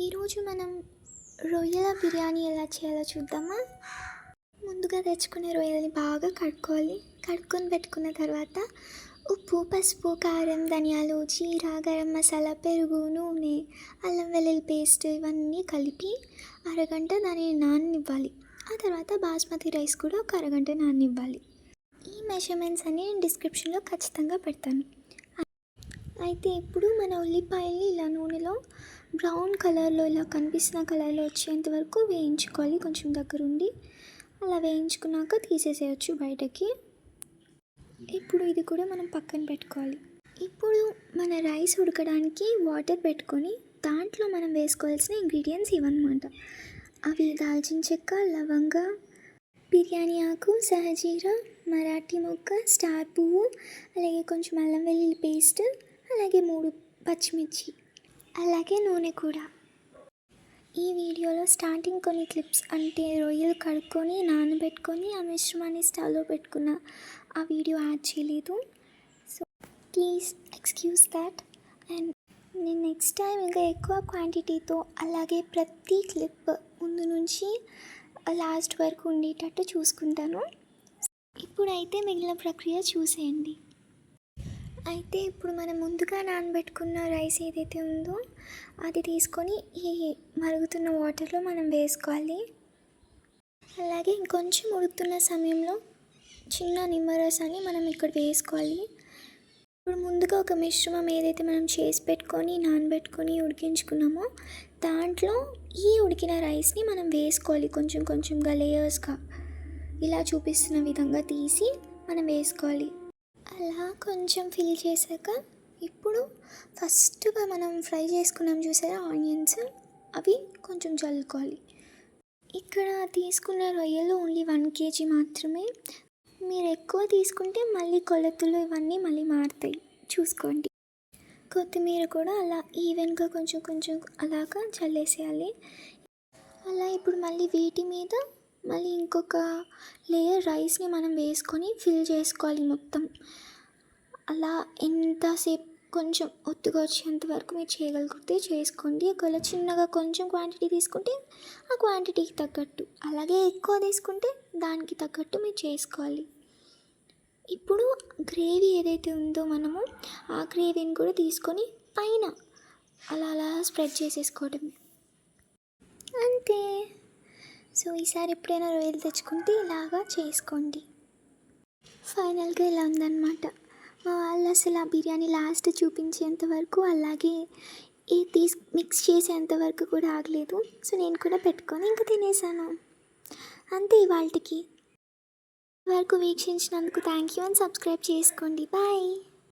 ఈరోజు మనం రొయ్యల బిర్యానీ ఎలా చేయాలో చూద్దామా. ముందుగా తెచ్చుకునే రొయ్యలని బాగా కడుక్కొని పెట్టుకున్న తర్వాత ఉప్పు, పసుపు, కారం, ధనియాలు, జీరా, గరం మసాలా, పెరుగు, నూనె, అల్లం వెల్లుల్లి పేస్ట్ ఇవన్నీ కలిపి అరగంట దానిని నాననివ్వాలి. ఆ తర్వాత బాస్మతి రైస్ కూడా ఒక అరగంట నాననివ్వాలి. ఈ మెజర్మెంట్స్ అన్ని నేను డిస్క్రిప్షన్లో ఖచ్చితంగా పెడతాను. అయితే ఇప్పుడు మన ఉల్లిపాయల్ని ఇలా నూనెలో బ్రౌన్ కలర్లో ఇలా కనిపిస్తున్న కలర్లో వచ్చేంత వరకు వేయించుకోవాలి. కొంచెం దగ్గరుండి అలా వేయించుకున్నాక తీసేసేయచ్చు బయటకి. ఇప్పుడు ఇది కూడా మనం పక్కన పెట్టుకోవాలి. ఇప్పుడు మన రైస్ ఉడకడానికి వాటర్ పెట్టుకొని దాంట్లో మనం వేసుకోవాల్సిన ఇంగ్రీడియంట్స్ ఇవన్నమాట. అవి దాల్చిన చెక్క, లవంగ, బిర్యానీ ఆకు, సహజీరా, మరాఠీ మొక్క, స్టార్ పువ్వు, అలాగే కొంచెం అల్లం వెల్లుల్లి పేస్ట్, అలాగే 3 పచ్చిమిర్చి, అలాగే నూనె కూడా. ఈ వీడియోలో స్టార్టింగ్ కొన్ని క్లిప్స్ అంటే రొయ్యలు కడుక్కొని నానబెట్టుకొని ఆ మిశ్రమాన్ని స్టవ్లో పెట్టుకున్న ఆ వీడియో యాడ్ చేయలేదు. So please excuse that. And నేను నెక్స్ట్ టైం ఇంకా ఎక్కువ క్వాంటిటీతో అలాగే ప్రతి క్లిప్ ముందు నుంచి లాస్ట్ వరకు ఉండేటట్టు చూసుకుంటాను. ఇప్పుడైతే మిగిలిన ప్రక్రియ చూసేయండి. అయితే ఇప్పుడు మనం ముందుగా నానబెట్టుకున్న రైస్ ఏదైతే ఉందో అది తీసుకొని ఈ మరుగుతున్న వాటర్లో మనం వేసుకోవాలి. అలాగే ఇంకొంచెం ఉడుకుతున్న సమయంలో చిన్న నిమ్మరసాన్ని మనం ఇక్కడ వేసుకోవాలి. ఇప్పుడు ముందుగా ఒక మిశ్రమం ఏదైతే మనం చేసి పెట్టుకొని నానబెట్టుకొని ఉడికించుకున్నామో దాంట్లో ఈ ఉడికిన రైస్ని మనం వేసుకోవాలి. కొంచెం కొంచెంగా లేయర్స్గా ఇలా చూపిస్తున్న విధంగా తీసి మనం వేసుకోవాలి. అలా కొంచెం ఫిల్ చేశాక ఇప్పుడు ఫస్ట్గా మనం ఫ్రై చేసుకున్నాం చూసారా ఆనియన్స్, అవి కొంచెం చల్లుకోవాలి. ఇక్కడ తీసుకున్న రొయ్యలు ఓన్లీ 1 kg మాత్రమే. మీరు ఎక్కువ తీసుకుంటే మళ్ళీ కొలతలు ఇవన్నీ మళ్ళీ మారుతాయి, చూసుకోండి. కొత్తిమీర కూడా అలా ఈవెన్గా కొంచెం కొంచెం అలాగా చల్లేసేయాలి. అలా ఇప్పుడు మళ్ళీ వీటి మీద మళ్ళీ ఇంకొక లేయర్ రైస్ని మనం వేసుకొని ఫిల్ చేసుకోవాలి మొత్తం. అలా ఎంతసేపు కొంచెం ఒత్తుగా వచ్చేంత వరకు మీరు చేయగలిగితే చేసుకోండి. ఒకవేళ చిన్నగా కొంచెం క్వాంటిటీ తీసుకుంటే ఆ క్వాంటిటీకి తగ్గట్టు, అలాగే ఎక్కువ తీసుకుంటే దానికి తగ్గట్టు మీరు చేసుకోవాలి. ఇప్పుడు గ్రేవీ ఏదైతే ఉందో మనము ఆ గ్రేవీని కూడా తీసుకొని పైన అలా అలా స్ప్రెడ్ చేసేసుకోవడమే, అంతే. సో ఈసారి ఎప్పుడైనా రొయ్యలు తెచ్చుకుంటే ఇలాగా చేసుకోండి. ఫైనల్గా ఇలా ఉందన్నమాట. మా వాళ్ళు అసలు ఆ బిర్యానీ లాస్ట్ చూపించేంత వరకు అలాగే మిక్స్ చేసేంత వరకు కూడా ఆగలేదు. సో నేను కూడా పెట్టుకొని ఇంకా తినేసాను, అంతే. ఇవాళకి వరకు వీక్షించినందుకు థ్యాంక్ యూ. అండ్ సబ్స్క్రైబ్ చేసుకోండి. బాయ్.